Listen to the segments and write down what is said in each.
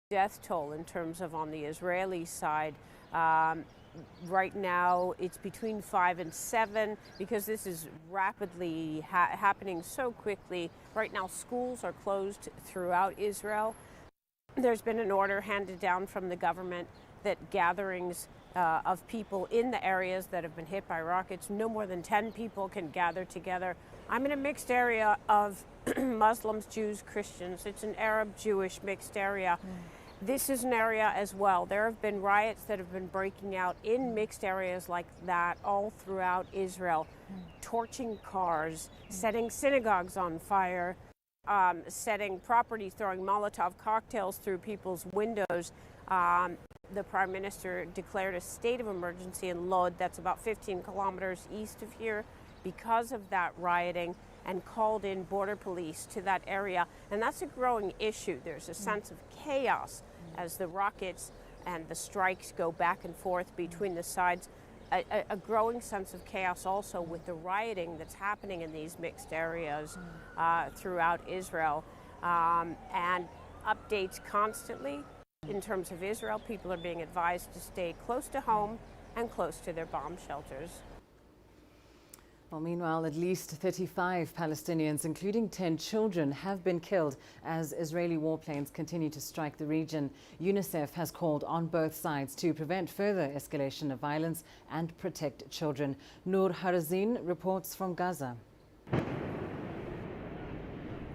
death toll in terms of on the Israeli side. Right now, it's between 5 and 7 because this is rapidly happening so quickly. Right now, schools are closed throughout Israel. There's been an order handed down from the government that gatherings of people in the areas that have been hit by rockets, no more than 10 people can gather together. I'm in a mixed area of Muslims, Jews, Christians. It's an Arab-Jewish mixed area. This is an area as well. There have been riots that have been breaking out in mixed areas like that all throughout Israel, torching cars, setting synagogues on fire, setting property, throwing Molotov cocktails through people's windows. The Prime Minister declared a state of emergency in Lod, that's about 15 kilometers east of here, because of that rioting, and called in border police to that area. And that's a growing issue. There's a sense of chaos as the rockets and the strikes go back and forth between the sides. A growing sense of chaos also with the rioting that's happening in these mixed areas throughout Israel. And updates constantly in terms of Israel. People are being advised to stay close to home and close to their bomb shelters. Well, meanwhile, at least 35 Palestinians, including 10 children, have been killed as Israeli warplanes continue to strike the region. UNICEF has called on both sides to prevent further escalation of violence and protect children. Noor Harazin reports from Gaza.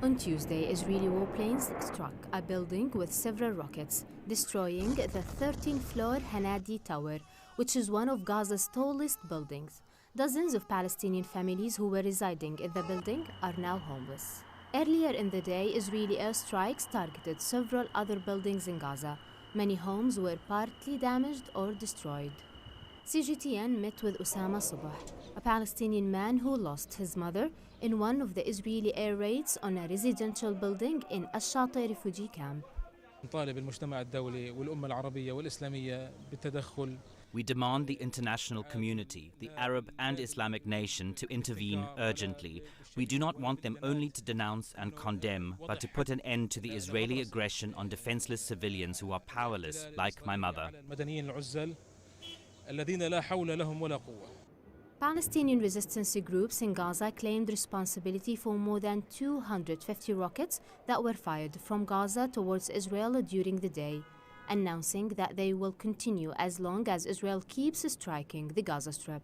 On Tuesday, Israeli warplanes struck a building with several rockets, destroying the 13th-floor Hanadi Tower, which is one of Gaza's tallest buildings. Dozens of Palestinian families who were residing in the building are now homeless. Earlier in the day, Israeli airstrikes targeted several other buildings in Gaza. Many homes were partly damaged or destroyed. CGTN met with Osama Subah, a Palestinian man who lost his mother in one of the Israeli air raids on a residential building in Ash-Shati refugee camp. نطالب المجتمع الدولي والأمة العربية والإسلامية بالتدخل. We demand the international community, the Arab and Islamic nation, to intervene urgently. We do not want them only to denounce and condemn, but to put an end to the Israeli aggression on defenseless civilians who are powerless, like my mother. Palestinian resistance groups in Gaza claimed responsibility for more than 250 rockets that were fired from Gaza towards Israel during the day, announcing that they will continue as long as Israel keeps striking the Gaza Strip.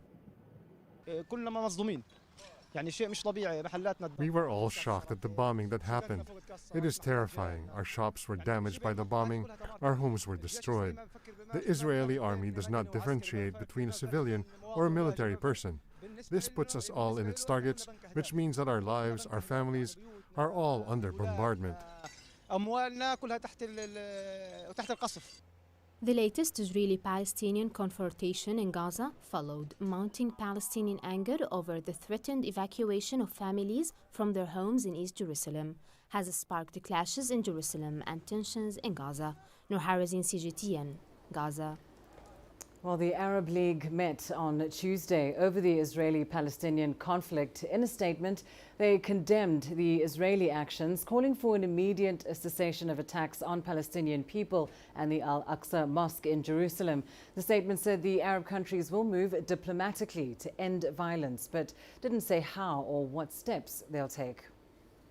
We were all shocked at the bombing that happened. It is terrifying. Our shops were damaged by the bombing. Our homes were destroyed. The Israeli army does not differentiate between a civilian or a military person. This puts us all in its targets, which means that our lives, our families, are all under bombardment. The latest Israeli-Palestinian confrontation in Gaza followed mounting Palestinian anger over the threatened evacuation of families from their homes in East Jerusalem, has sparked clashes in Jerusalem and tensions in Gaza. Noor Harazin, CGTN, Gaza. Well, the Arab League met on Tuesday over the Israeli-Palestinian conflict. In a statement, they condemned the Israeli actions, calling for an immediate cessation of attacks on Palestinian people and the Al-Aqsa Mosque in Jerusalem. The statement said the Arab countries will move diplomatically to end violence, but didn't say how or what steps they'll take.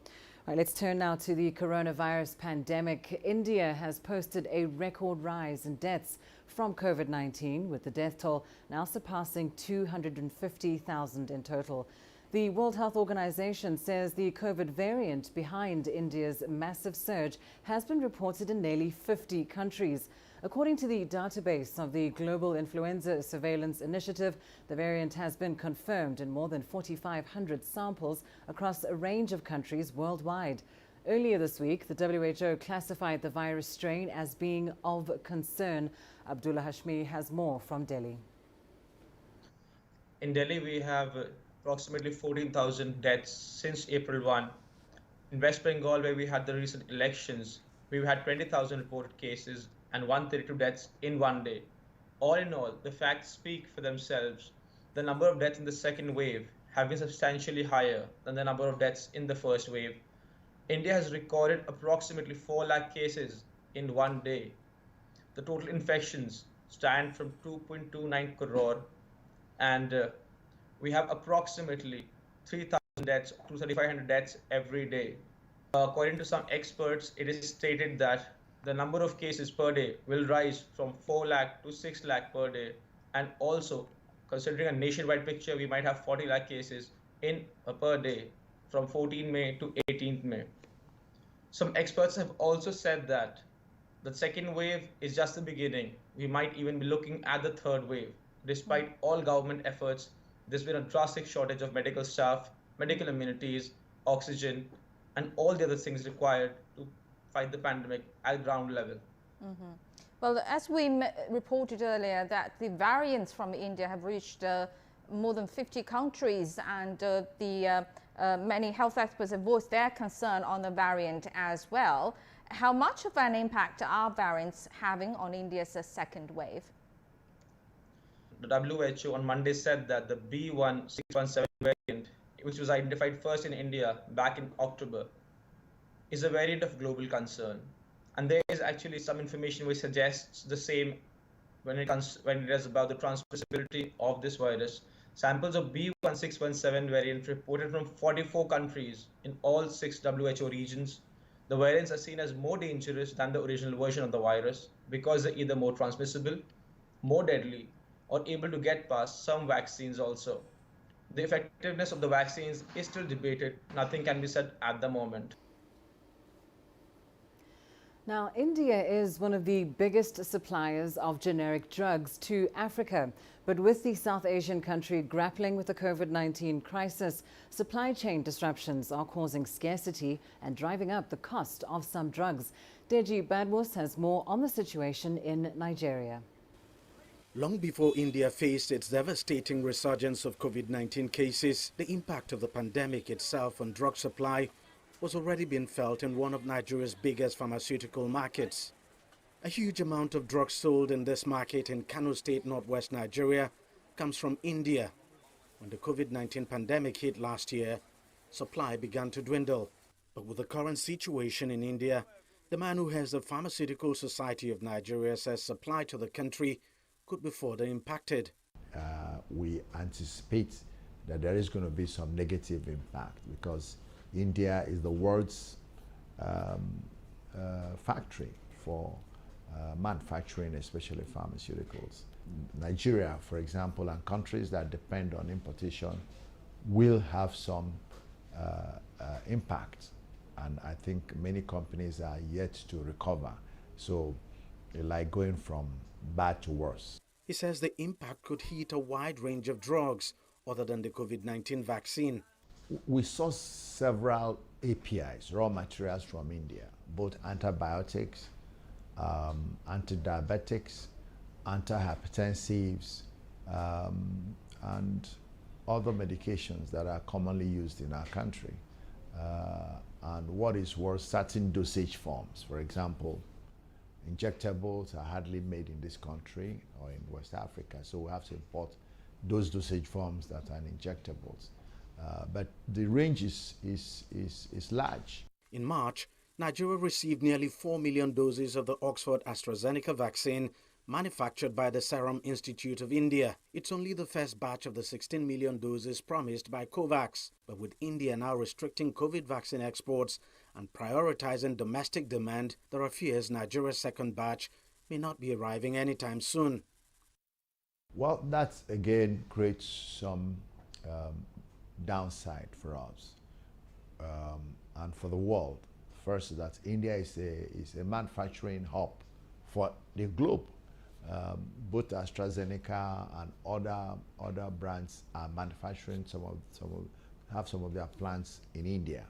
All right, let's turn now to the coronavirus pandemic. India has posted a record rise in deaths from COVID-19, with the death toll now surpassing 250,000 in total. The World Health Organization says the COVID variant behind India's massive surge has been reported in nearly 50 countries. According to the database of the Global Influenza Surveillance Initiative, the variant has been confirmed in more than 4,500 samples across a range of countries worldwide. Earlier this week, the WHO classified the virus strain as being of concern. Abdullah Hashmi has more from Delhi. In Delhi, we have approximately 14,000 deaths since April 1. In West Bengal, where we had the recent elections, we've had 20,000 reported cases and 132 deaths in one day. All in all, the facts speak for themselves. The number of deaths in the second wave have been substantially higher than the number of deaths in the first wave. India has recorded approximately 4 lakh cases in one day. The total infections stand from 2.29 crore, and we have approximately 3,000 deaths to 3,500 deaths every day. According to some experts, it is stated that the number of cases per day will rise from 4 lakh to 6 lakh per day, and also considering a nationwide picture, we might have 40 lakh cases in per day from 14 May to 18th May. Some experts have also said that the second wave is just the beginning. We might even be looking at the third wave. Despite all government efforts, there's been a drastic shortage of medical staff, medical amenities, oxygen, and all the other things required to fight the pandemic at ground level. Well, as we reported earlier, that the variants from India have reached more than 50 countries, and many health experts have voiced their concern on the variant as well. How much of an impact are variants having on India's second wave? The WHO on Monday said that the B.1.617 variant, which was identified first in India back in October, is a variant of global concern. And there is actually some information which suggests the same when it is about the transmissibility of this virus. Samples of B.1.617 variant reported from 44 countries in all 6 WHO regions. The variants are seen as more dangerous than the original version of the virus because they're either more transmissible, more deadly, or able to get past some vaccines also. The effectiveness of the vaccines is still debated. Nothing can be said at the moment. Now, India is one of the biggest suppliers of generic drugs to Africa. But with the South Asian country grappling with the COVID-19 crisis, supply chain disruptions are causing scarcity and driving up the cost of some drugs. Deji Badwas has more on the situation in Nigeria. Long before India faced its devastating resurgence of COVID-19 cases, the impact of the pandemic itself on drug supply was already being felt in one of Nigeria's biggest pharmaceutical markets. A huge amount of drugs sold in this market in Kano State, northwest Nigeria, comes from India. When the COVID-19 pandemic hit last year, supply began to dwindle. But with the current situation in India, the man who heads the Pharmaceutical Society of Nigeria says supply to the country could be further impacted. We anticipate that there is going to be some negative impact because India is the world's factory for manufacturing, especially pharmaceuticals. Nigeria, for example, and countries that depend on importation will have some impact. And I think many companies are yet to recover. So, like going from bad to worse. He says the impact could hit a wide range of drugs other than the COVID-19 vaccine. We saw several APIs, raw materials from India, both antibiotics, antidiabetics, antihypertensives, and other medications that are commonly used in our country. And what is worse, certain dosage forms. For example, injectables are hardly made in this country or in West Africa, so we have to import those dosage forms that are injectables. But the range is large. In March, Nigeria received nearly 4 million doses of the Oxford AstraZeneca vaccine manufactured by the Serum Institute of India. It's only the first batch of the 16 million doses promised by COVAX. But with India now restricting COVID vaccine exports and prioritizing domestic demand, there are fears Nigeria's second batch may not be arriving anytime soon. Well, that again creates some downside for us and for the world. First, that India is a manufacturing hub for the globe. Both AstraZeneca and other brands are manufacturing have some of their plants in India.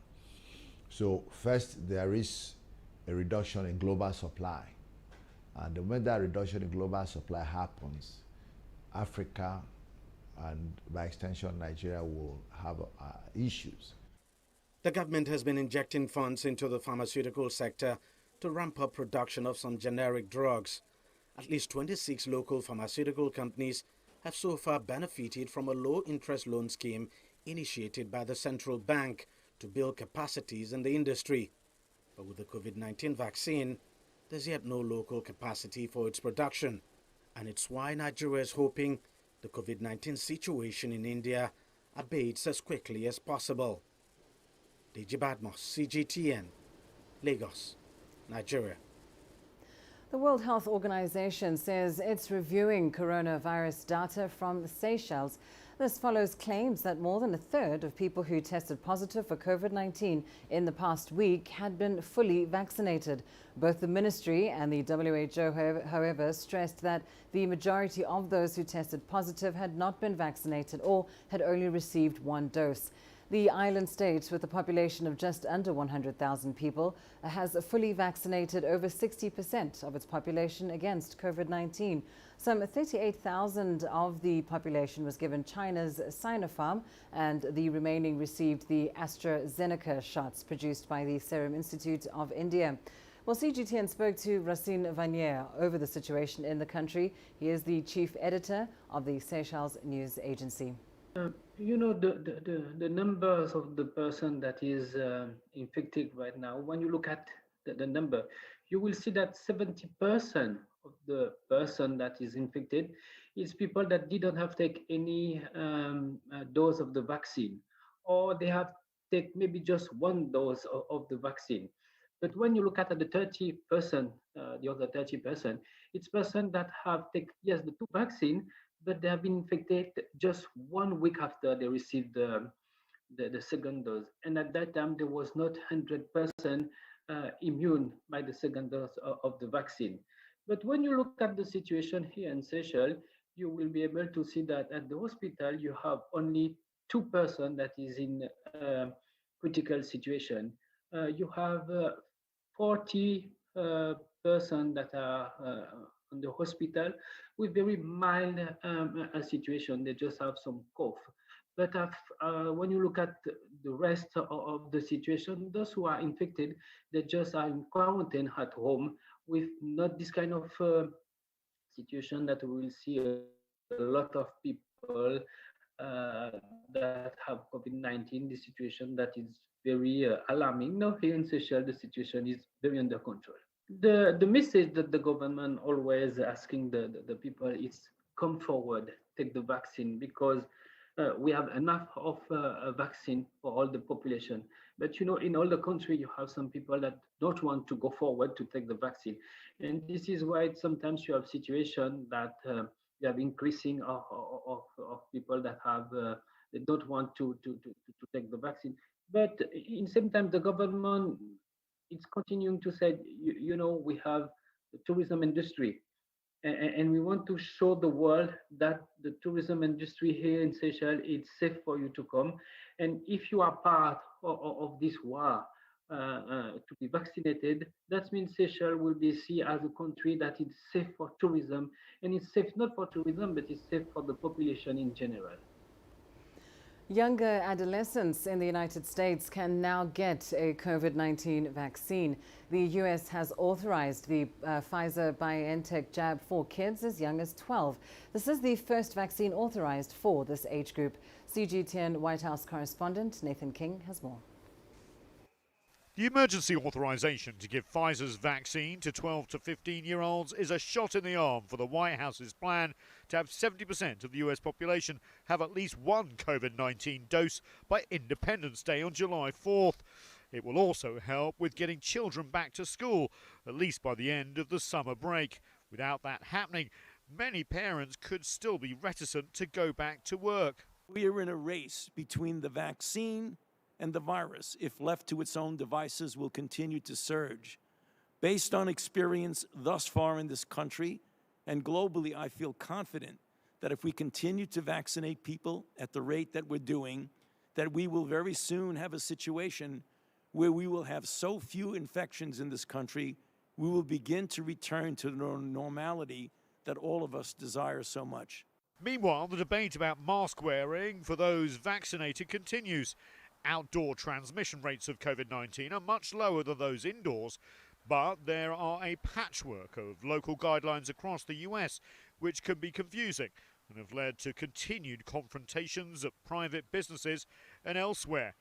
So first, there is a reduction in global supply, and when that reduction in global supply happens, Africa and by extension Nigeria will have issues. The government has been injecting funds into the pharmaceutical sector to ramp up production of some generic drugs. At least 26 local pharmaceutical companies have so far benefited from a low-interest loan scheme initiated by the central bank to build capacities in the industry. But with the COVID-19 vaccine, there's yet no local capacity for its production, and it's why Nigeria is hoping the COVID-19 situation in India abates as quickly as possible. Deji Badmos, CGTN, Lagos, Nigeria. The World Health Organization says it's reviewing coronavirus data from the Seychelles. This follows claims that more than a third of people who tested positive for COVID-19 in the past week had been fully vaccinated. Both the ministry and the WHO, however, stressed that the majority of those who tested positive had not been vaccinated or had only received one dose. The island state, with a population of just under 100,000 people, has fully vaccinated over 60% of its population against COVID-19. Some 38,000 of the population was given China's Sinopharm, and the remaining received the AstraZeneca shots produced by the Serum Institute of India. Well, CGTN spoke to Racine Vanier over the situation in the country. He is the chief editor of the Seychelles news agency. You know, the numbers of the person that is infected right now, when you look at the number, you will see that 70% of the person that is infected is people that didn't have take any dose of the vaccine, or they have take maybe just one dose of the vaccine. But when you look at the 30%, the other 30%, it's person that have taken, yes, the two vaccine, but they have been infected just 1 week after they received the second dose. And at that time, there was not 100% immune by the second dose of the vaccine. But when you look at the situation here in Seychelles, you will be able to see that at the hospital, you have only 2% that is in critical situation. You have 40 person that are in the hospital with very mild situation. They just have some cough. But when you look at the rest of the situation, those who are infected, they just are in quarantine at home with not this kind of situation that we will see a lot of people that have COVID-19, the situation that is very alarming. Now here in Seychelles, the situation is very under control. The message that the government always asking the people is come forward, take the vaccine, because we have enough of a vaccine for all the population. But you know, in all the country, you have some people that don't want to go forward to take the vaccine. And this is why sometimes you have situation that you have increasing of people that have they don't want to take the vaccine. But in the same time, the government is continuing to say, you know, we have the tourism industry, and we want to show the world that the tourism industry here in Seychelles, it's safe for you to come. And if you are part of this war to be vaccinated, that means Seychelles will be seen as a country that is safe for tourism, and it's safe not for tourism, but it's safe for the population in general. Younger adolescents in the United States can now get a COVID-19 vaccine. The U.S. has authorized the Pfizer-BioNTech jab for kids as young as 12. This is the first vaccine authorized for this age group. CGTN White House correspondent Nathan King has more. The emergency authorization to give Pfizer's vaccine to 12 to 15-year-olds is a shot in the arm for the White House's plan to have 70% of the US population have at least one COVID-19 dose by Independence Day on July 4th. It will also help with getting children back to school, at least by the end of the summer break. Without that happening, many parents could still be reticent to go back to work. We are in a race between the vaccine and the virus, if left to its own devices, will continue to surge. Based on experience thus far in this country and globally, I feel confident that if we continue to vaccinate people at the rate that we're doing, that we will very soon have a situation where we will have so few infections in this country, we will begin to return to the normality that all of us desire so much. Meanwhile, the debate about mask wearing for those vaccinated continues. Outdoor transmission rates of COVID-19 are much lower than those indoors, but there are a patchwork of local guidelines across the US which can be confusing and have led to continued confrontations at private businesses and elsewhere.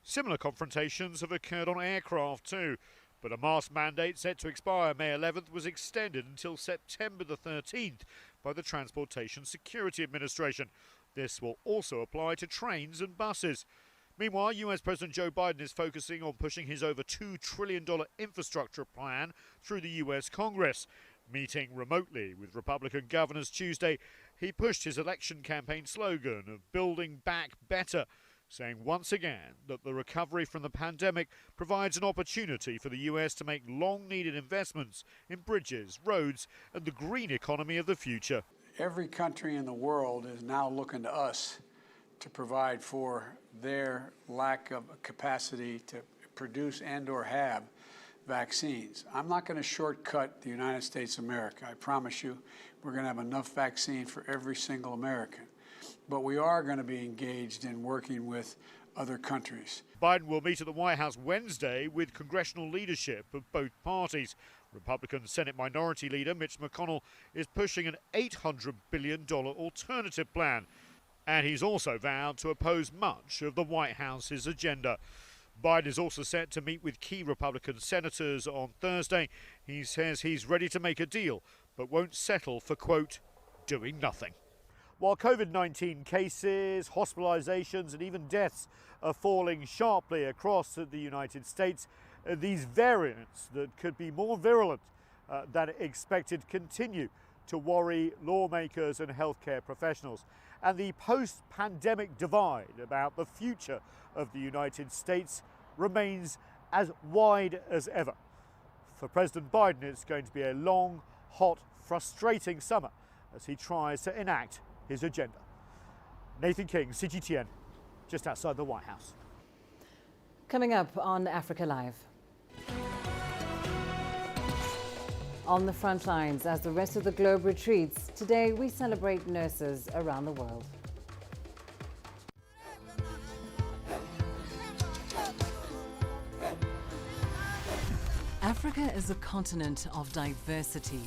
Similar confrontations have occurred on aircraft too. But a mask mandate set to expire May 11th was extended until September the 13th by the Transportation Security Administration. This will also apply to trains and buses. Meanwhile, US President Joe Biden is focusing on pushing his over $2 trillion infrastructure plan through the US Congress. Meeting remotely with Republican governors Tuesday, he pushed his election campaign slogan of Building Back Better, saying once again that the recovery from the pandemic provides an opportunity for the US to make long-needed investments in bridges, roads, and the green economy of the future. Every country in the world is now looking to us to provide for their lack of capacity to produce and or have vaccines. I'm not going to shortcut the United States of America. I promise you we're going to have enough vaccine for every single American. But we are going to be engaged in working with other countries. Biden will meet at the White House Wednesday with congressional leadership of both parties. Republican Senate Minority Leader Mitch McConnell is pushing an $800 billion alternative plan. And he's also vowed to oppose much of the White House's agenda. Biden is also set to meet with key Republican senators on Thursday. He says he's ready to make a deal, but won't settle for, quote, doing nothing. While COVID-19 cases, hospitalizations and even deaths are falling sharply across the United States, these variants that could be more virulent than expected continue to worry lawmakers and healthcare professionals. And the post-pandemic divide about the future of the United States remains as wide as ever. For President Biden, it's going to be a long, hot, frustrating summer as he tries to enact his agenda. Nathan King, CGTN, just outside the White House. Coming up on Africa Live. On the front lines, as the rest of the globe retreats, today we celebrate nurses around the world. Africa is a continent of diversity,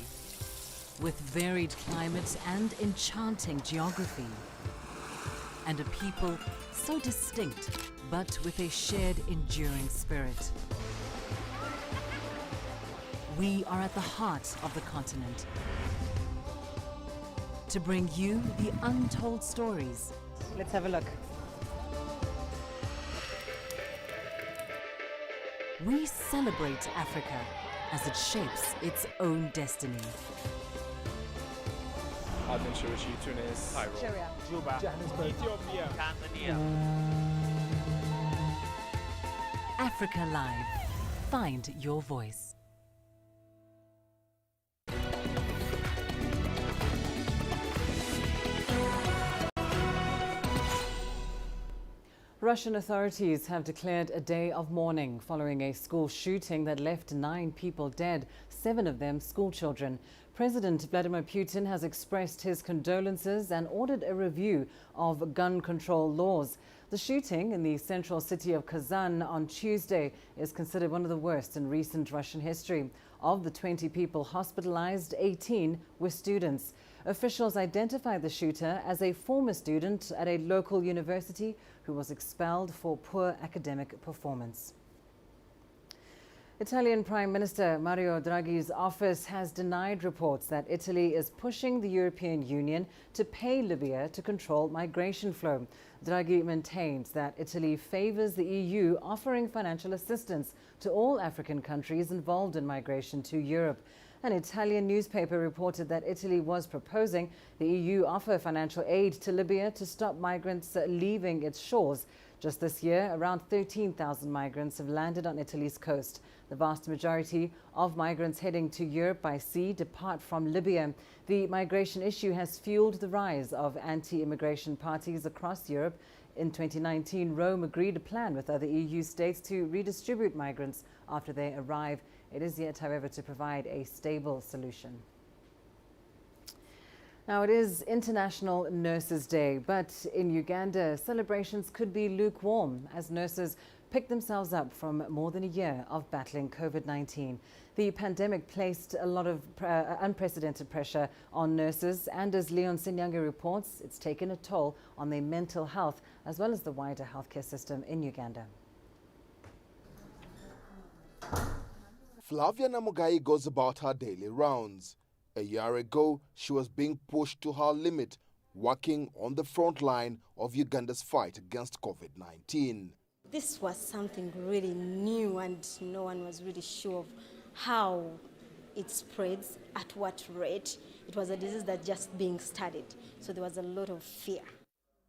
with varied climate and enchanting geography, and a people so distinct, but with a shared enduring spirit. We are at the heart of the continent to bring you the untold stories. Let's have a look. We celebrate Africa as it shapes its own destiny. Aden, Tunis, Cairo, Juba, Ethiopia, Tanzania. Africa Live. Find your voice. Russian authorities have declared a day of mourning following a school shooting that left 9 people dead, 7 of them schoolchildren. President Vladimir Putin has expressed his condolences and ordered a review of gun control laws. The shooting in the central city of Kazan on Tuesday is considered one of the worst in recent Russian history. Of the 20 people hospitalized, 18 were students. Officials identified the shooter as a former student at a local university who was expelled for poor academic performance. Italian Prime Minister Mario Draghi's office has denied reports that Italy is pushing the European Union to pay Libya to control migration flow. Draghi maintains that Italy favors the EU offering financial assistance to all African countries involved in migration to Europe. An Italian newspaper reported that Italy was proposing the EU offer financial aid to Libya to stop migrants leaving its shores. Just this year, around 13,000 migrants have landed on Italy's coast. The vast majority of migrants heading to Europe by sea depart from Libya. The migration issue has fueled the rise of anti-immigration parties across Europe. In 2019, Rome agreed a plan with other EU states to redistribute migrants after they arrive. It is yet, however, to provide a stable solution. Now, it is International Nurses Day, but in Uganda, celebrations could be lukewarm as nurses pick themselves up from more than a year of battling COVID-19. The pandemic placed a lot of unprecedented pressure on nurses, and as Leon Senyanga reports, it's taken a toll on their mental health as well as the wider healthcare system in Uganda. Flavia Namugai goes about her daily rounds. A year ago, she was being pushed to her limit, working on the front line of Uganda's fight against COVID-19. This was something really new, and no one was really sure of how it spreads, at what rate. It was a disease that just being studied, so there was a lot of fear.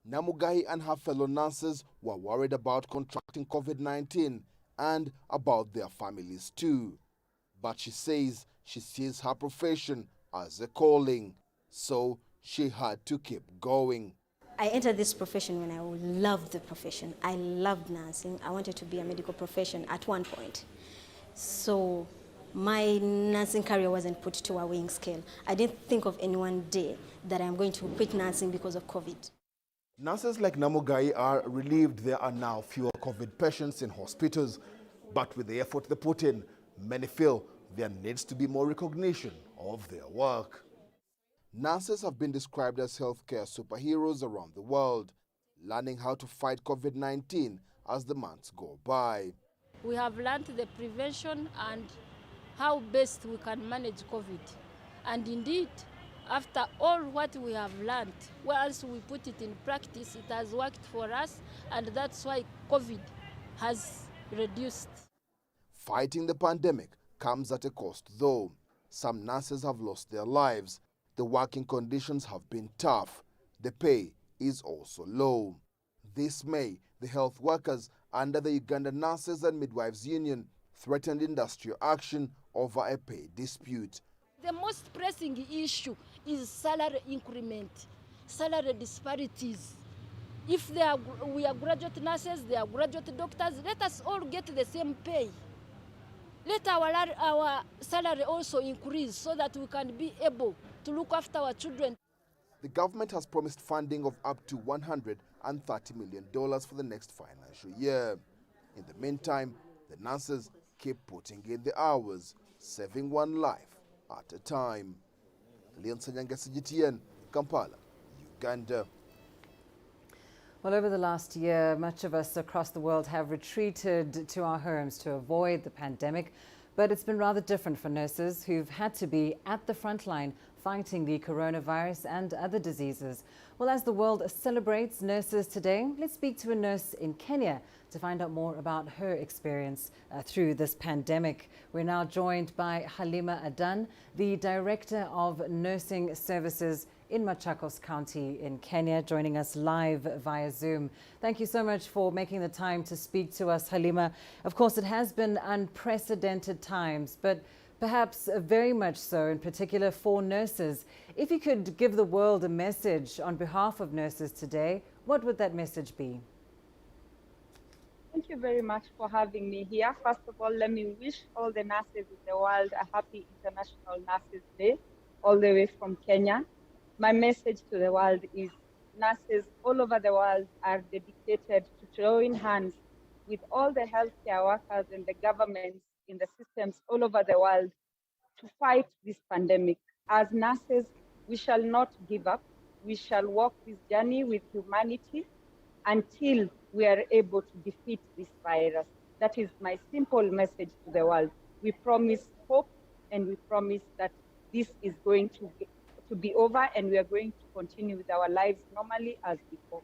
Namugai and her fellow nurses were worried about contracting COVID-19 and about their families too. But she says she sees her profession as a calling, so she had to keep going. I entered this profession when I loved the profession. I loved nursing. I wanted to be a medical profession at one point. So my nursing career wasn't put to a weighing scale. I didn't think of any one day that I'm going to quit nursing because of COVID. Nurses like Namugai are relieved there are now fewer COVID patients in hospitals. But with the effort they put in, many feel there needs to be more recognition of their work. Nurses have been described as healthcare superheroes around the world, learning how to fight COVID-19 as the months go by. We have learned the prevention and how best we can manage COVID. And indeed, after all what we have learned, once we put it in practice, it has worked for us, and that's why COVID has reduced. Fighting the pandemic comes at a cost, though. Some nurses have lost their lives. The working conditions have been tough. The pay is also low. This May, the health workers under the Uganda Nurses and Midwives Union threatened industrial action over a pay dispute. The most pressing issue is salary increment, salary disparities. If we are graduate nurses, they are graduate doctors, let us all get the same pay. Let our salary also increase so that we can be able to look after our children. The government has promised funding of up to $130 million for the next financial year. In the meantime, the nurses keep putting in the hours, saving one life at a time. Leon Sanyanga, CGTN, Kampala, Uganda. Well, over the last year, much of us across the world have retreated to our homes to avoid the pandemic. But it's been rather different for nurses who've had to be at the front line fighting the coronavirus and other diseases. Well, as the world celebrates nurses today, let's speak to a nurse in Kenya to find out more about her experience through this pandemic. We're now joined by Halima Adan, the Director of Nursing Services in Machakos County in Kenya, joining us live via Zoom. Thank you so much for making the time to speak to us, Halima. Of course, it has been unprecedented times, but perhaps very much so, in particular for nurses. If you could give the world a message on behalf of nurses today, what would that message be? Thank you very much for having me here. First of all, let me wish all the nurses in the world a happy International Nurses Day, all the way from Kenya. My message to the world is nurses all over the world are dedicated to join hands with all the healthcare workers and the governments in the systems all over the world to fight this pandemic. As nurses, we shall not give up. We shall walk this journey with humanity until we are able to defeat this virus. That is my simple message to the world. We promise hope, and we promise that this is going to be over, and we are going to continue with our lives normally as before.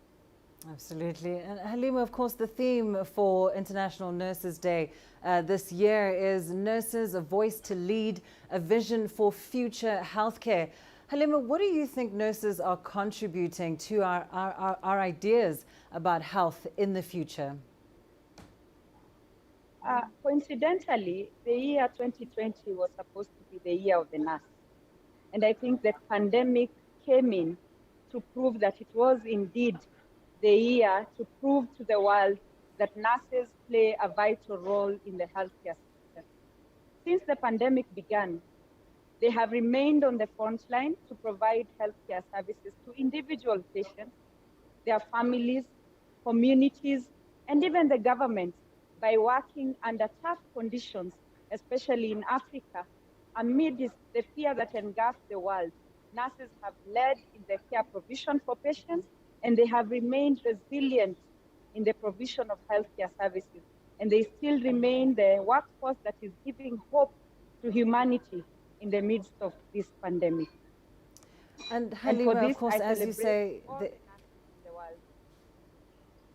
Absolutely. And Halima, of course, the theme for International Nurses Day this year is Nurses, a Voice to Lead, a Vision for Future Healthcare. Halima, what do you think nurses are contributing to our ideas about health in the future? Coincidentally, the year 2020 was supposed to be the year of the nurse. And I think the pandemic came in to prove that it was indeed the year to prove to the world that nurses play a vital role in the healthcare system. Since the pandemic began, they have remained on the front line to provide healthcare services to individual patients, their families, communities, and even the government by working under tough conditions, especially in Africa. Amidst the fear that engulfed the world, nurses have led in the care provision for patients, and they have remained resilient in the provision of healthcare services. And they still remain the workforce that is giving hope to humanity in the midst of this pandemic. And Halima, this, of course, as you say,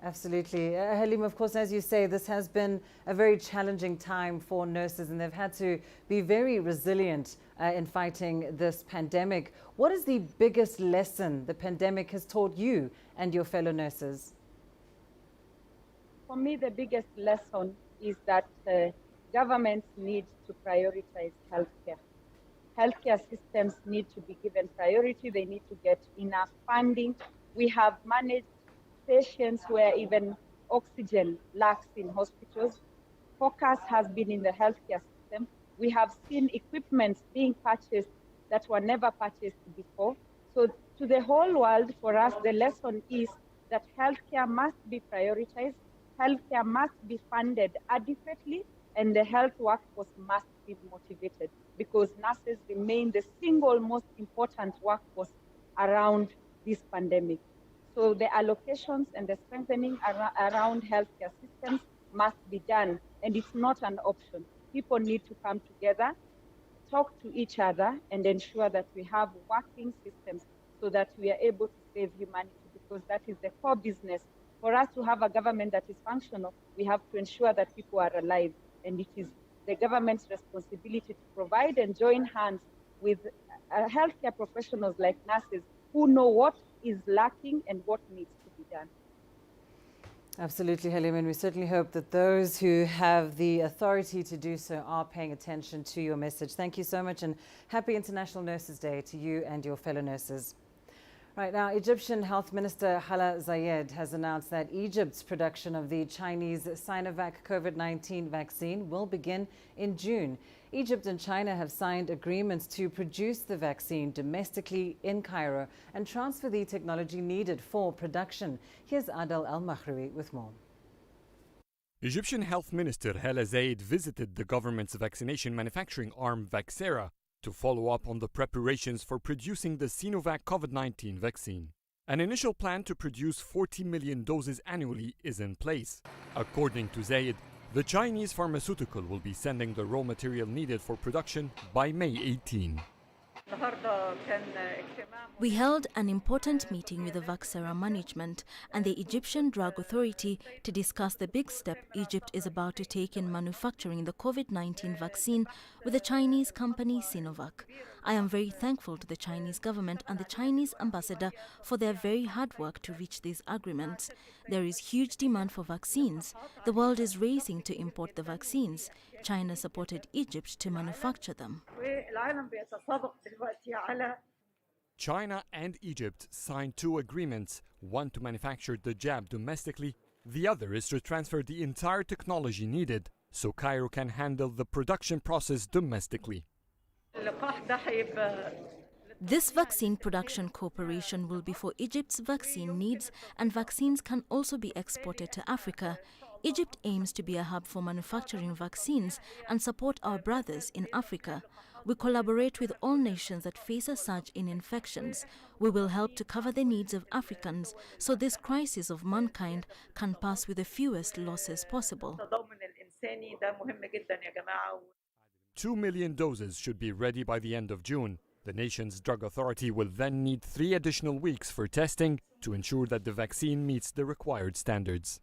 absolutely. Halima, of course, as you say, this has been a very challenging time for nurses, and they've had to be very resilient in fighting this pandemic. What is the biggest lesson the pandemic has taught you and your fellow nurses? For me, the biggest lesson is that governments need to prioritize healthcare. Healthcare systems need to be given priority. They need to get enough funding. We have managed patients where even oxygen lacks in hospitals. Focus has been in the healthcare system. We have seen equipment being purchased that were never purchased before. So to the whole world, for us, the lesson is that healthcare must be prioritized, healthcare must be funded adequately, and the health workforce must be motivated, because nurses remain the single most important workforce around this pandemic. So the allocations and the strengthening around healthcare systems must be done, and it's not an option. People need to come together, talk to each other, and ensure that we have working systems so that we are able to save humanity, because that is the core business. For us to have a government that is functional, we have to ensure that people are alive, and it is the government's responsibility to provide and join hands with healthcare professionals like nurses who know what is lacking and what needs to be done. Absolutely, Halima, and we certainly hope that those who have the authority to do so are paying attention to your message. Thank you so much, and happy International Nurses Day to you and your fellow nurses. Right now, Egyptian Health Minister Hala Zayed has announced that Egypt's production of the Chinese Sinovac COVID-19 vaccine will begin in June. Egypt and China have signed agreements to produce the vaccine domestically in Cairo and transfer the technology needed for production. Here's Adel Al-Mahraoui with more. Egyptian Health Minister Hala Zayed visited the government's vaccination manufacturing arm Vaxera to follow up on the preparations for producing the Sinovac COVID-19 vaccine. An initial plan to produce 40 million doses annually is in place. According to Zayed, the Chinese pharmaceutical will be sending the raw material needed for production by May 18. We held an important meeting with the Vaxera management and the Egyptian Drug Authority to discuss the big step Egypt is about to take in manufacturing the COVID-19 vaccine with the Chinese company Sinovac. I am very thankful to the Chinese government and the Chinese ambassador for their very hard work to reach these agreements. There is huge demand for vaccines. The world is racing to import the vaccines. China supported Egypt to manufacture them. China and Egypt signed two agreements, one to manufacture the jab domestically, the other is to transfer the entire technology needed so Cairo can handle the production process domestically. This vaccine production cooperation will be for Egypt's vaccine needs, and vaccines can also be exported to Africa. Egypt aims to be a hub for manufacturing vaccines and support our brothers in Africa. We collaborate with all nations that face a surge in infections. We will help to cover the needs of Africans so this crisis of mankind can pass with the fewest losses possible. 2 million doses should be ready by the end of June. The nation's drug authority will then need 3 additional weeks for testing to ensure that the vaccine meets the required standards.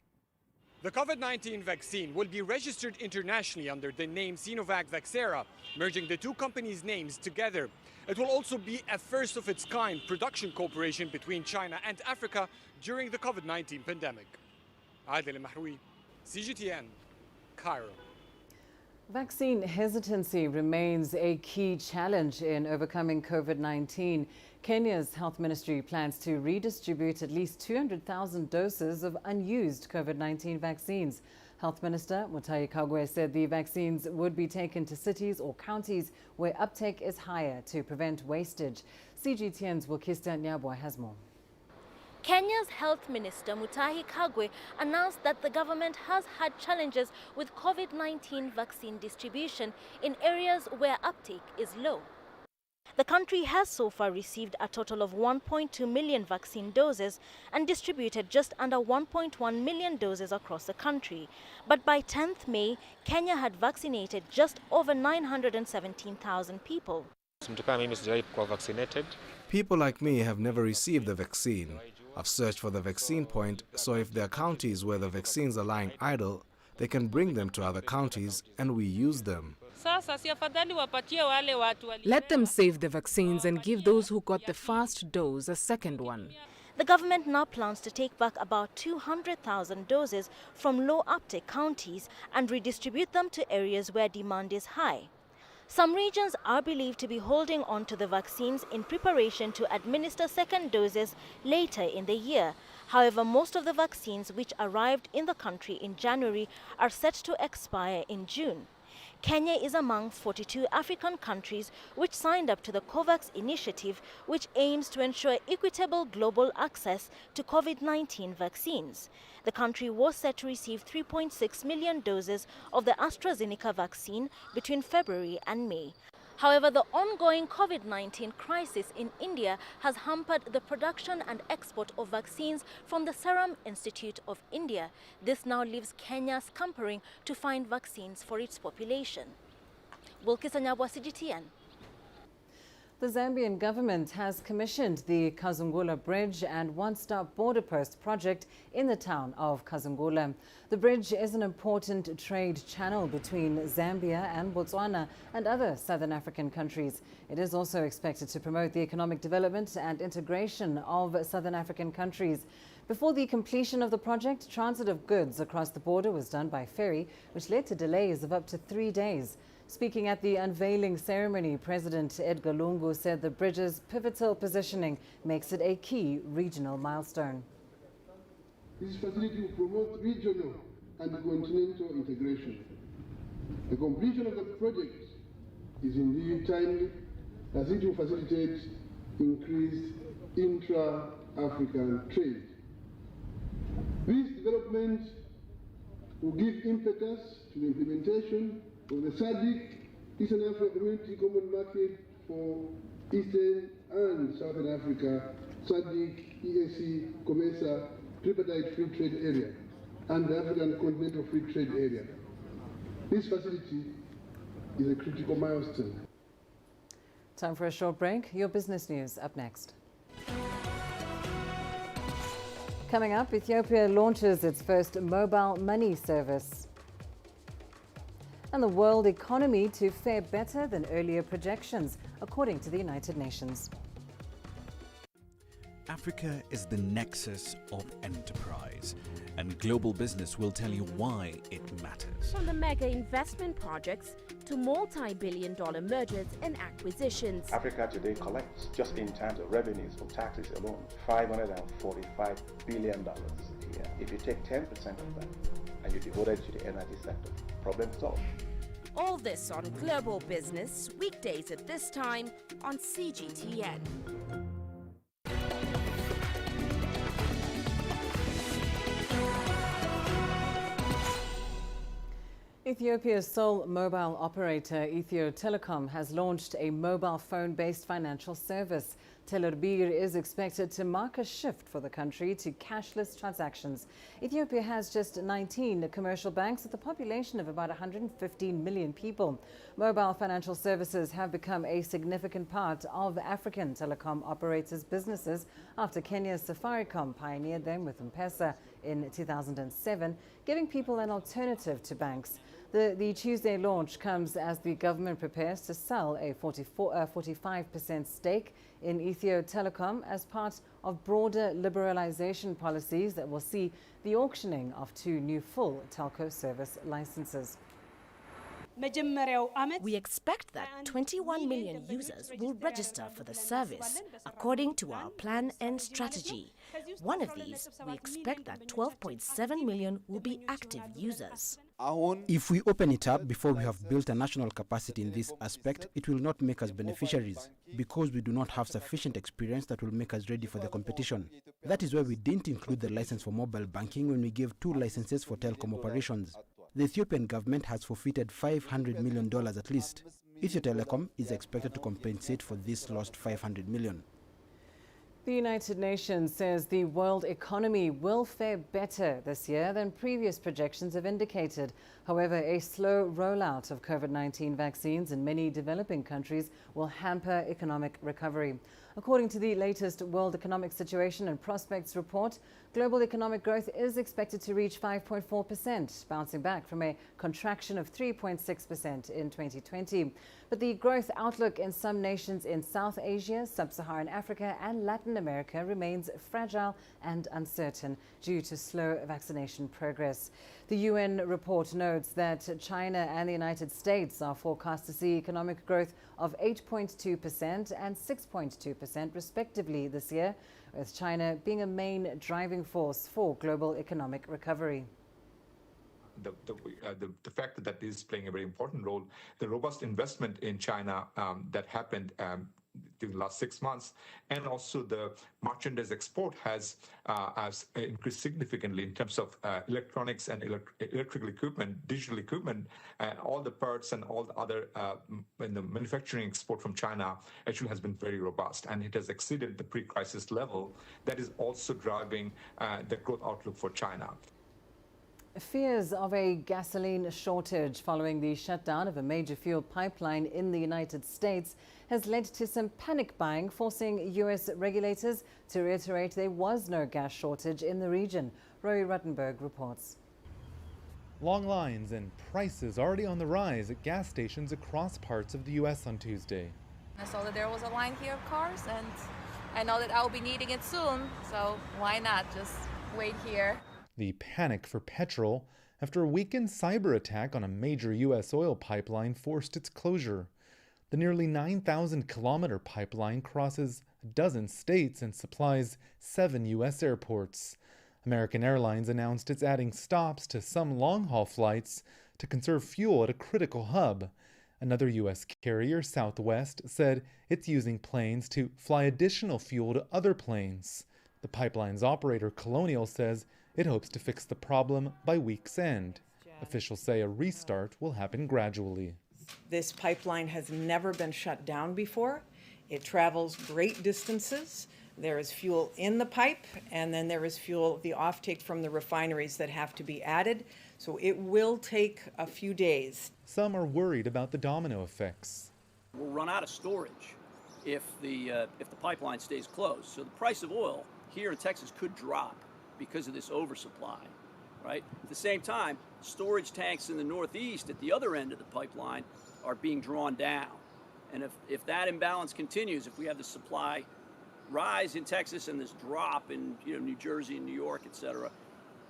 The COVID-19 vaccine will be registered internationally under the name Sinovac Vaxera, merging the two companies' names together. It will also be a first-of-its-kind production cooperation between China and Africa during the COVID-19 pandemic. Adel Al-Mahraoui, CGTN, Cairo. Vaccine hesitancy remains a key challenge in overcoming COVID-19. Kenya's health ministry plans to redistribute at least 200,000 doses of unused COVID-19 vaccines. Health Minister Mutahi Kagwe said the vaccines would be taken to cities or counties where uptake is higher to prevent wastage. CGTN's Wokista Nyabwa has more. Kenya's Health Minister Mutahi Kagwe announced that the government has had challenges with COVID-19 vaccine distribution in areas where uptake is low. The country has so far received a total of 1.2 million vaccine doses and distributed just under 1.1 million doses across the country. But by 10th May, Kenya had vaccinated just over 917,000 people. People like me have never received the vaccine. I've searched for the vaccine point, so if there are counties where the vaccines are lying idle, they can bring them to other counties and we use them. Let them save the vaccines and give those who got the first dose a second one. The government now plans to take back about 200,000 doses from low uptake counties and redistribute them to areas where demand is high. Some regions are believed to be holding on to the vaccines in preparation to administer second doses later in the year. However, most of the vaccines which arrived in the country in January are set to expire in June. Kenya is among 42 African countries which signed up to the COVAX initiative, which aims to ensure equitable global access to COVID-19 vaccines. The country was set to receive 3.6 million doses of the AstraZeneca vaccine between February and May. However, the ongoing COVID-19 crisis in India has hampered the production and export of vaccines from the Serum Institute of India. This now leaves Kenya scampering to find vaccines for its population. Wilkis Anyabwa, CGTN. The Zambian government has commissioned the Kazungula Bridge and one-stop border post project in the town of Kazungula. The bridge is an important trade channel between Zambia and Botswana and other southern African countries. It is also expected to promote the economic development and integration of southern African countries. Before the completion of the project, transit of goods across the border was done by ferry, which led to delays of up to 3 days. Speaking at the unveiling ceremony, President Edgar Lungu said the bridge's pivotal positioning makes it a key regional milestone. This facility will promote regional and continental integration. The completion of the project is indeed timely, as it will facilitate increased intra-African trade. This development will give impetus to the implementation of the SADC, Eastern Africa Community Common Market for Eastern and Southern Africa, SADC, EAC, COMESA, Tripartite Free Trade Area, and the African Continental Free Trade Area. This facility is a critical milestone. Time for a short break. Your business news up next. Coming up, Ethiopia launches its first mobile money service. And the world economy to fare better than earlier projections, according to the United Nations. Africa is the nexus of enterprise, and global business will tell you why it matters. From the mega investment projects to multi-billion-dollar mergers and acquisitions. Africa today collects, just in terms of revenues from taxes alone, $545 billion a year. If you take 10% of that and you devote it to the energy sector, problem solved. All this on Global Business, weekdays at this time on CGTN. Ethiopia's sole mobile operator, Ethio Telecom, has launched a mobile phone-based financial service. Telerbir is expected to mark a shift for the country to cashless transactions. Ethiopia has just 19 commercial banks with a population of about 115 million people. Mobile financial services have become a significant part of African telecom operators' businesses after Kenya's Safaricom pioneered them with M-Pesa in 2007, giving people an alternative to banks. The Tuesday launch comes as the government prepares to sell a 45% stake in Ethio Telecom as part of broader liberalization policies that will see the auctioning of 2 new full telco service licenses. We expect that 21 million users will register for the service according to our plan and strategy. One of these, we expect that 12.7 million will be active users. If we open it up before we have built a national capacity in this aspect, it will not make us beneficiaries because we do not have sufficient experience that will make us ready for the competition. That is why we didn't include the license for mobile banking when we gave 2 licenses for telecom operations. The Ethiopian government has forfeited $500 million at least. Ethio Telecom is expected to compensate for this lost 500 million. The United Nations says the world economy will fare better this year than previous projections have indicated. However, a slow rollout of COVID-19 vaccines in many developing countries will hamper economic recovery. According to the latest World Economic Situation and Prospects report, global economic growth is expected to reach 5.4%, bouncing back from a contraction of 3.6% in 2020. But the growth outlook in some nations in South Asia, Sub-Saharan Africa and Latin America remains fragile and uncertain due to slow vaccination progress. The UN report notes that China and the United States are forecast to see economic growth of 8.2% and 6.2% respectively this year, with China being a main driving force for global economic recovery. The fact that is playing a very important role, the robust investment in China that happened during the last 6 months, and also the merchandise export has increased significantly in terms of electronics and electrical equipment, digital equipment, all the parts and all the other the manufacturing export from China actually has been very robust, and it has exceeded the pre-crisis level. That is also driving the growth outlook for China. Fears of a gasoline shortage following the shutdown of a major fuel pipeline in the United States has led to some panic buying, forcing U.S. regulators to reiterate there was no gas shortage in the region. Roy Ruttenberg reports. Long lines and prices already on the rise at gas stations across parts of the U.S. on Tuesday. I saw that there was a line here of cars, and I know that I'll be needing it soon, so why not just wait here? The panic for petrol after a weekend cyber attack on a major U.S. oil pipeline forced its closure. The nearly 9,000-kilometer pipeline crosses a dozen states and supplies 7 U.S. airports. American Airlines announced it's adding stops to some long-haul flights to conserve fuel at a critical hub. Another U.S. carrier, Southwest, said it's using planes to fly additional fuel to other planes. The pipeline's operator, Colonial, says it hopes to fix the problem by week's end. Officials say a restart will happen gradually. This pipeline has never been shut down before. It travels great distances. There is fuel in the pipe, and then there is fuel, the offtake from the refineries that have to be added. So it will take a few days. Some are worried about the domino effects. We'll run out of storage if the pipeline stays closed. So the price of oil here in Texas could drop because of this oversupply, right? At the same time, storage tanks in the Northeast at the other end of the pipeline are being drawn down. And if that imbalance continues, if we have the supply rise in Texas and this drop in New Jersey and New York, et cetera,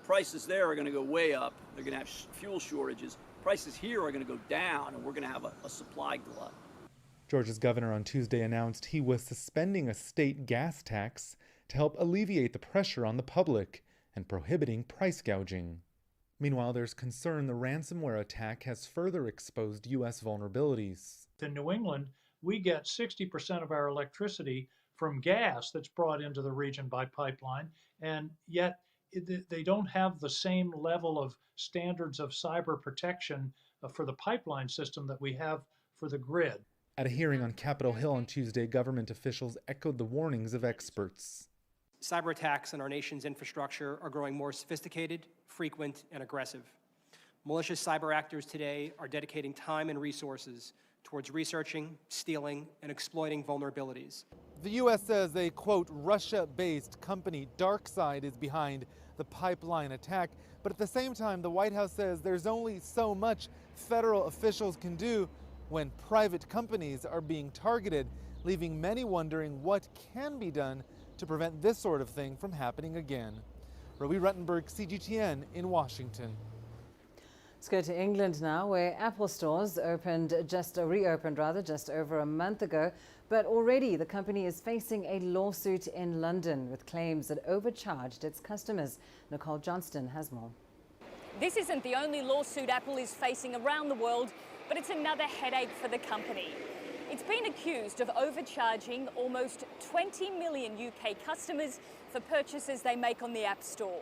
prices there are going to go way up. They're going to have fuel shortages. Prices here are going to go down, and we're going to have a supply glut. Georgia's governor on Tuesday announced he was suspending a state gas tax to help alleviate the pressure on the public and prohibiting price gouging. Meanwhile, there's concern the ransomware attack has further exposed U.S. vulnerabilities. In New England, we get 60% of our electricity from gas that's brought into the region by pipeline, and yet they don't have the same level of standards of cyber protection for the pipeline system that we have for the grid. At a hearing on Capitol Hill on Tuesday, government officials echoed the warnings of experts. Cyber attacks on our nation's infrastructure are growing more sophisticated, frequent, and aggressive. Malicious cyber actors today are dedicating time and resources towards researching, stealing, and exploiting vulnerabilities. The U.S. says a, quote, Russia-based company, DarkSide, is behind the pipeline attack. But at the same time, the White House says there's only so much federal officials can do when private companies are being targeted, leaving many wondering what can be done to prevent this sort of thing from happening again. Rowie Ruttenberg, CGTN in Washington. Let's go to England now, where Apple stores reopened just over a month ago. But already the company is facing a lawsuit in London with claims that overcharged its customers. Nicole Johnston has more. This isn't the only lawsuit Apple is facing around the world, but it's another headache for the company. It's been accused of overcharging almost 20 million UK customers for purchases they make on the App Store.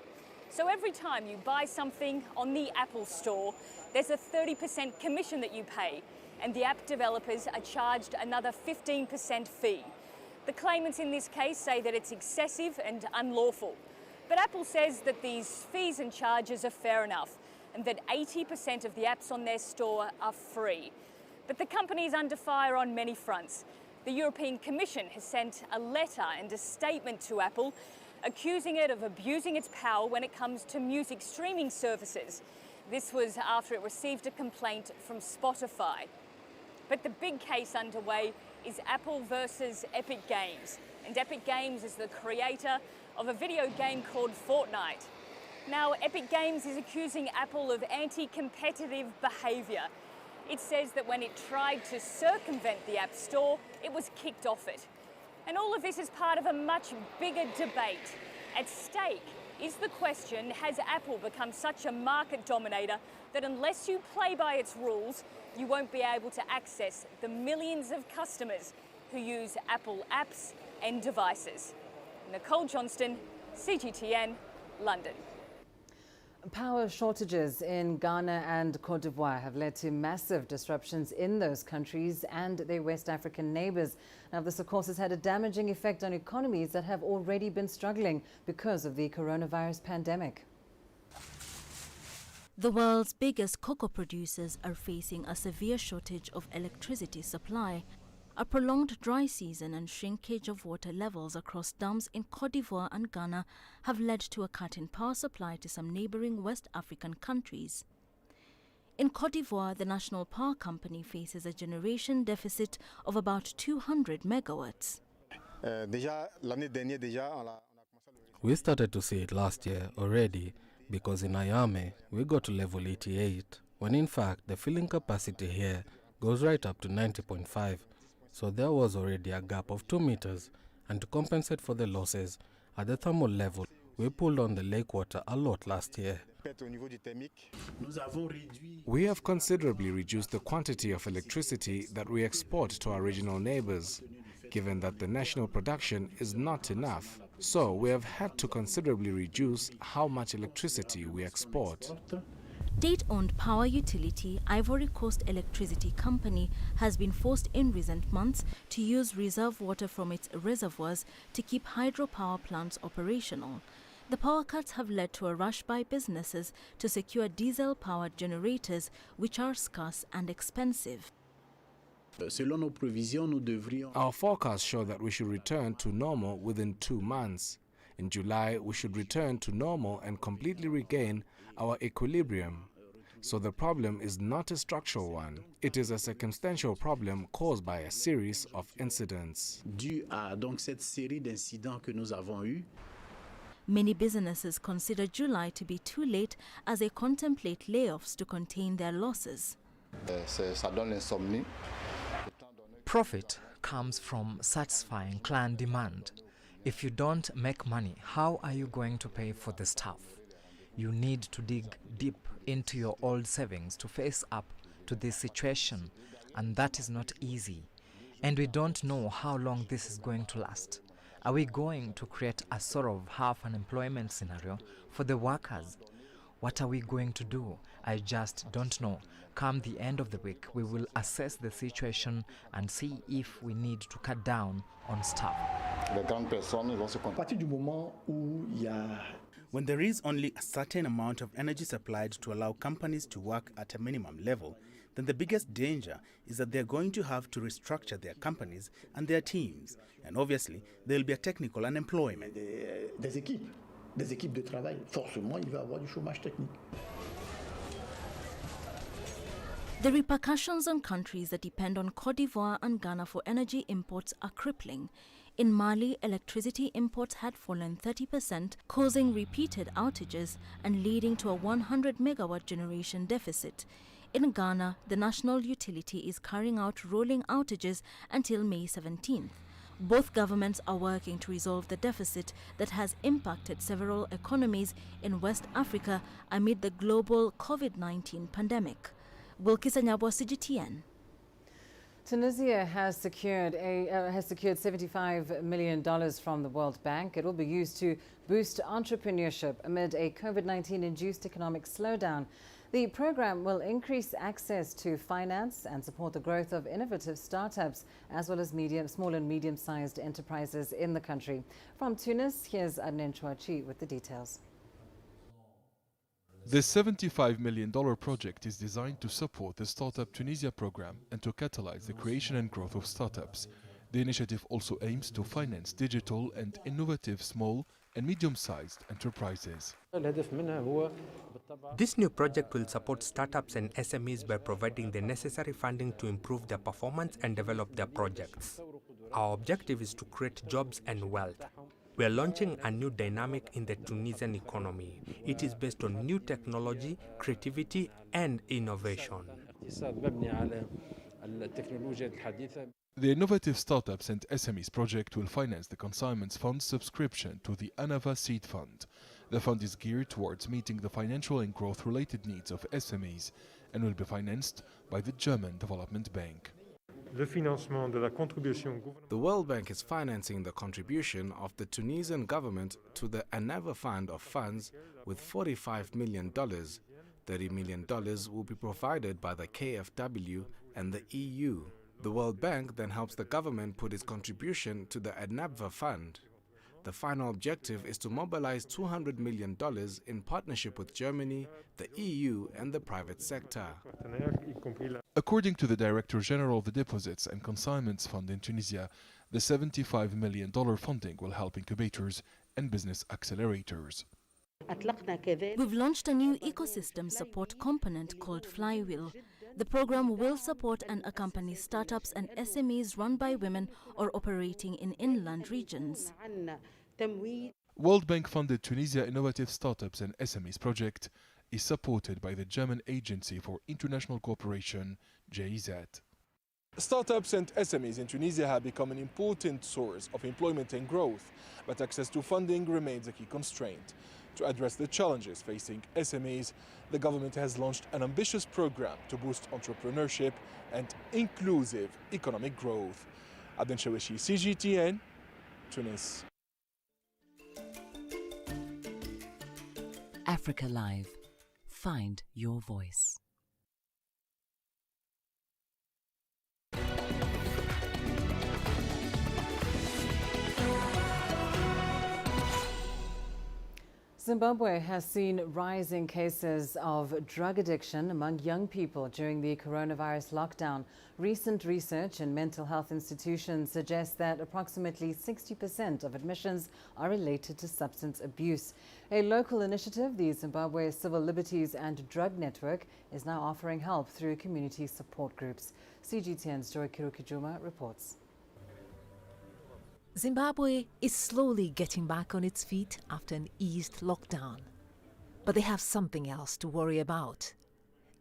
So every time you buy something on the Apple Store, there's a 30% commission that you pay. and the app developers are charged another 15% fee. The claimants in this case say that it's excessive and unlawful. But Apple says that these fees and charges are fair enough and that 80% of the apps on their store are free. But the company is under fire on many fronts. The European Commission has sent a letter and a statement to Apple accusing it of abusing its power when it comes to music streaming services. This was after it received a complaint from Spotify. But the big case underway is Apple versus Epic Games. And Epic Games is the creator of a video game called Fortnite. Now, Epic Games is accusing Apple of anti-competitive behaviour. It says that when it tried to circumvent the App Store, it was kicked off it. And all of this is part of a much bigger debate. At stake is the question, has Apple become such a market dominator that unless you play by its rules, you won't be able to access the millions of customers who use Apple apps and devices? Nicole Johnston, CGTN, London. Power shortages in Ghana and Cote d'Ivoire have led to massive disruptions in those countries and their West African neighbours. Now, this, of course, has had a damaging effect on economies that have already been struggling because of the coronavirus pandemic. The world's biggest cocoa producers are facing a severe shortage of electricity supply. A prolonged dry season and shrinkage of water levels across dams in Cote d'Ivoire and Ghana have led to a cut in power supply to some neighbouring West African countries. In Cote d'Ivoire, the national power company faces a generation deficit of about 200 megawatts. We started to see it last year already, because in Ayame we got to level 88, when in fact the filling capacity here goes right up to 90.5. So there was already a gap of 2 meters, and to compensate for the losses at the thermal level, we pulled on the lake water a lot last year. We have considerably reduced the quantity of electricity that we export to our regional neighbors, given that the national production is not enough. So we have had to considerably reduce how much electricity we export. State-owned power utility Ivory Coast Electricity Company has been forced in recent months to use reserve water from its reservoirs to keep hydropower plants operational. The power cuts have led to a rush by businesses to secure diesel-powered generators, which are scarce and expensive. Our forecasts show that we should return to normal within 2 months. In July, we should return to normal and completely regain our equilibrium. So the problem is not a structural one. It is a circumstantial problem caused by a series of incidents. Many businesses consider July to be too late as they contemplate layoffs to contain their losses. Profit comes from satisfying client demand. If you don't make money, how are you going to pay for the staff? You need to dig deep into your old savings to face up to this situation, and that is not easy. And we don't know how long this is going to last. Are we going to create a sort of half-unemployment scenario for the workers? What are we going to do? I just don't know. Come the end of the week, we will assess the situation and see if we need to cut down on staff. When there is only a certain amount of energy supplied to allow companies to work at a minimum level, then the biggest danger is that they're going to have to restructure their companies and their teams. And obviously, there will be a technical unemployment. Des équipes de travail. Forcément, il va y avoir du chômage technique. The repercussions on countries that depend on Cote d'Ivoire and Ghana for energy imports are crippling. In Mali, electricity imports had fallen 30%, causing repeated outages and leading to a 100 megawatt generation deficit. In Ghana, the national utility is carrying out rolling outages until May 17th. Both governments are working to resolve the deficit that has impacted several economies in West Africa amid the global COVID-19 pandemic. Wilkis Anyabwa, CGTN. Tunisia has secured $75 million from the World Bank. It will be used to boost entrepreneurship amid a COVID-19-induced economic slowdown. The program will increase access to finance and support the growth of innovative startups as well as small and medium-sized enterprises in the country. From Tunis, here's Adnan Chouachi with the details. The $75 million project is designed to support the Startup Tunisia program and to catalyze the creation and growth of startups. The initiative also aims to finance digital and innovative small and medium-sized enterprises. This new project will support startups and SMEs by providing the necessary funding to improve their performance and develop their projects. Our objective is to create jobs and wealth. We are launching a new dynamic in the Tunisian economy. It is based on new technology, creativity, and innovation. The Innovative Startups and SMEs project will finance the Consignments Fund subscription to the Anava Seed Fund. The fund is geared towards meeting the financial and growth-related needs of SMEs and will be financed by the German Development Bank. The World Bank is financing the contribution of the Tunisian government to the Anava Fund of funds with $45 million. $30 million will be provided by the KfW and the EU. The World Bank then helps the government put its contribution to the Anava Fund. The final objective is to mobilize $200 million in partnership with Germany, the EU and the private sector. According to the Director General of the Deposits and Consignments Fund in Tunisia, the $75 million funding will help incubators and business accelerators. We've launched a new ecosystem support component called Flywheel. The program will support and accompany startups and SMEs run by women or operating in inland regions. World Bank funded Tunisia Innovative Startups and SMEs project is supported by the German Agency for International Cooperation, GIZ. Startups and SMEs in Tunisia have become an important source of employment and growth, but access to funding remains a key constraint. To address the challenges facing SMEs, the government has launched an ambitious program to boost entrepreneurship and inclusive economic growth. Adnan Chouachi, CGTN, Tunis. Africa Live. Find your voice. Zimbabwe has seen rising cases of drug addiction among young people during the coronavirus lockdown. Recent research in mental health institutions suggests that approximately 60% of admissions are related to substance abuse. A local initiative, the Zimbabwe Civil Liberties and Drug Network, is now offering help through community support groups. CGTN's Joy Kirukijuma reports. Zimbabwe is slowly getting back on its feet after an eased lockdown. But they have something else to worry about.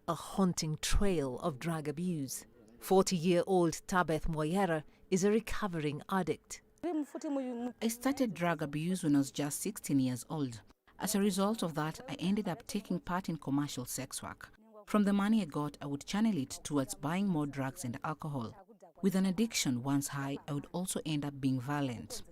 A haunting trail of drug abuse. 40-year-old Tabeth Moyera is a recovering addict. I started drug abuse when I was just 16 years old. As a result of that, I ended up taking part in commercial sex work. From the money I got, I would channel it towards buying more drugs and alcohol. With an addiction once high, I would also end up being violent.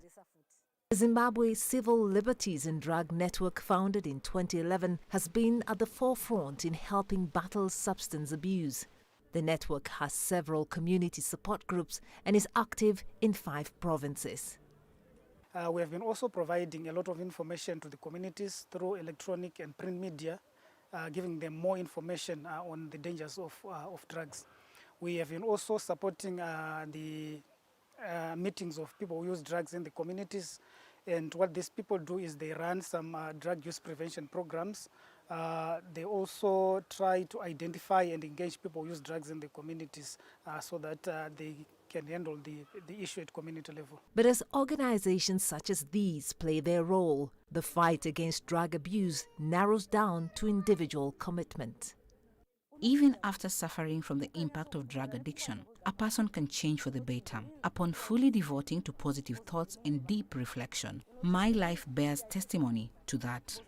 The Zimbabwe Civil Liberties and Drug Network, founded in 2011, has been at the forefront in helping battle substance abuse. The network has several community support groups and is active in 5 provinces. We have been also providing a lot of information to the communities through electronic and print media, giving them more information on the dangers of drugs. We have been also supporting the meetings of people who use drugs in the communities. And what these people do is they run some drug use prevention programs. They also try to identify and engage people who use drugs in the communities so that they can handle the issue at community level. But as organizations such as these play their role, the fight against drug abuse narrows down to individual commitment. Even after suffering from the impact of drug addiction, a person can change for the better upon fully devoting to positive thoughts and deep reflection. My life bears testimony to that.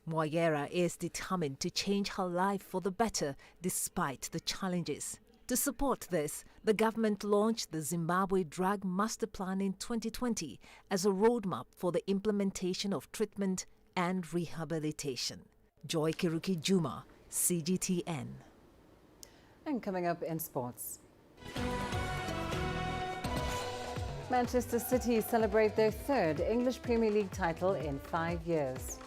Moyera is determined to change her life for the better despite the challenges. To support this, the government launched the Zimbabwe Drug Master Plan in 2020 as a roadmap for the implementation of treatment and rehabilitation. Joy Kiruki Juma, CGTN. And coming up in sports. Manchester City celebrate their third English Premier League title in 5 years.